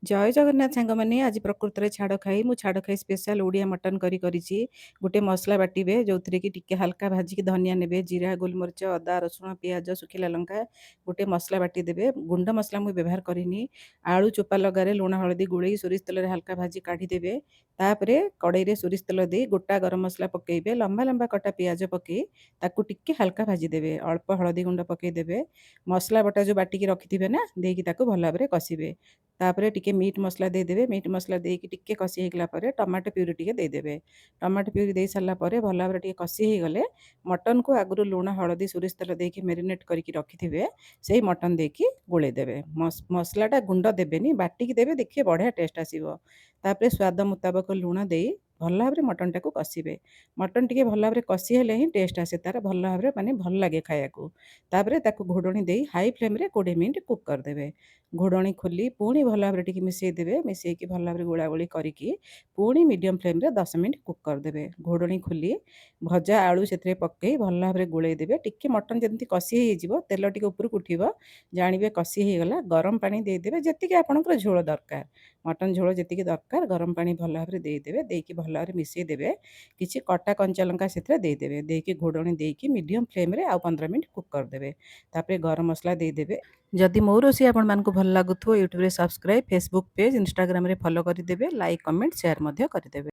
ଜୟ ଜଗନ୍ନାଥ ସାଙ୍ଗମାନେ। ଆଜି ପ୍ରକୃତରେ ଛାଡ଼ ଖାଇ, ମୁଁ ଛାଡ଼ ଖାଇ ସ୍ପେଶାଲ ଓଡ଼ିଆ ମଟନ୍ କରି କରିଛି। ଗୋଟେ ମସଲା ବାଟିବେ, ଯୋଉଥିରେ କି ଟିକେ ହାଲକା ଭାଜିକି ଧନିଆ ନେବେ, ଜିରା, ଗୋଲମରିଚ, ଅଦା, ରସୁଣ, ପିଆଜ, ଶୁଖିଲା ଲଙ୍କା, ଗୋଟେ ମସଲା ବାଟି ଦେବେ। ଗୁଣ୍ଡ ମସଲା ମୁଁ ବ୍ୟବହାର କରିନି। ଆଳୁ ଚୋପା ଲଗାରେ ଲୁଣ ହଳଦୀ ଗୋଳେଇ ସୋରିଷ ତେଲରେ ହାଲକା ଭାଜି କାଢ଼ିଦେବେ। ତାପରେ କଡ଼େଇରେ ସୋରିଷ ତେଲ ଦେଇ ଗୋଟା ଗରମ ମସଲା ପକେଇବେ। ଲମ୍ବା ଲମ୍ବା କଟା ପିଆଜ ପକେଇ ତାକୁ ଟିକେ ହାଲକା ଭାଜିଦେବେ। ଅଳ୍ପ ହଳଦୀ ଗୁଣ୍ଡ ପକେଇଦେବେ। ମସଲା ବଟା ଯେଉଁ ବାଟିକି ରଖିଥିବେ ନା, ଦେଇକି ତାକୁ ଭଲ ଭାବରେ କଷିବେ। ତାପରେ ଟିକେ ମିଟ୍ ମସଲା ଦେଇଦେବେ। ମିଟ୍ ମସଲା ଦେଇକି ଟିକେ କଷି ହେଇଗଲା ପରେ ଟମାଟୋ ପ୍ୟୁରି ଟିକେ ଦେଇଦେବେ। ଟମାଟୋ ପ୍ୟୁରି ଦେଇ ସାରିଲା ପରେ ଭଲ ଭାବରେ ଟିକେ କଷି ହେଇଗଲେ ମଟନକୁ ଆଗରୁ ଲୁଣ ହଳଦୀ ସୋରିଷ ତେଲ ଦେଇକି ମ୍ୟାରିନେଟ୍ କରିକି ରଖିଥିବେ, ସେଇ ମଟନ ଦେଇକି ଗୋଳେଇ ଦେବେ। ମସଲାଟା ଗୁଣ୍ଡ ଦେବେନି, ବାଟିକି ଦେବେ, ଦେଖିବେ ବଢ଼ିଆ ଟେଷ୍ଟ ଆସିବ। ତାପରେ ସ୍ୱାଦ ମୁତାବକ ଲୁଣ ଦେଇ ଭଲ ଭାବରେ ମଟନଟାକୁ କଷିବେ। ମଟନ ଟିକେ ଭଲ ଭାବରେ କଷି ହେଲେ ହିଁ ଟେଷ୍ଟ ଆସେ ତାର, ଭଲ ଭାବରେ ମାନେ ଭଲ ଲାଗେ ଖାଇବାକୁ। ତାପରେ ତାକୁ ଘୋଡ଼ଣୀ ଦେଇ ହାଇ ଫ୍ଲେମ୍ରେ 20 ମିନିଟ୍ କୁକ୍ କରିଦେବେ। ଘୋଡ଼ଣୀ ଖୋଲି ପୁଣି ଭଲ ଭାବରେ ଟିକେ ମିଶାଇ ଦେବେ। ମିଶାଇକି ଭଲ ଭାବରେ ଗୋଳାଗୋଳି କରିକି ପୁଣି ମିଡ଼ିୟମ୍ ଫ୍ଲେମ୍ରେ 10 ମିନିଟ୍ କୁକ୍ କରିଦେବେ। ଘୋଡ଼ଣୀ ଖୋଲି ଭଜା ଆଳୁ ସେଥିରେ ପକାଇ ଭଲ ଭାବରେ ଗୋଳେଇ ଦେବେ। ଟିକେ ମଟନ୍ ଯେମିତି କଷି ହେଇଯିବ, ତେଲ ଟିକେ ଉପରକୁ ଉଠିବ, ଜାଣିବେ କଷି ହେଇଗଲା। ଗରମ ପାଣି ଦେଇଦେବେ, ଯେତିକି ଆପଣଙ୍କର ଝୋଳ ଦରକାର, ମଟନ୍ ଝୋଳ ଯେତିକି ଦରକାର ଗରମ ପାଣି ଭଲ ଭାବରେ ଦେଇଦେବେ। ଦେଇକି ଭଲ ଭାବରେ ମିଶାଇ ଦେବେ। କିଛି କଟା କଞ୍ଚା ଲଙ୍କା ସେଥିରେ ଦେଇଦେବେ। ଦେଇକି ଘୋଡ଼ଣୀ ଦେଇକି ମିଡ଼ିୟମ୍ ଫ୍ଲେମ୍ରେ ଆଉ 15 ମିନିଟ୍ କୁକ୍ କରିଦେବେ। ତାପରେ ଗରମ ମସଲା ଦେଇଦେବେ। ଯଦି ମୋ ରୋଷେଇ ଆପଣମାନଙ୍କୁ ଭଲ ଲାଗୁଥିବ, ୟୁଟ୍ୟୁବରେ ସବସ୍କ୍ରାଇବ୍, ଫେସବୁକ୍ ପେଜ୍, ଇନଷ୍ଟାଗ୍ରାମରେ ଫଲୋ କରିଦେବେ। ଲାଇକ୍, କମେଣ୍ଟ, ସେୟାର ମଧ୍ୟ କରିଦେବେ।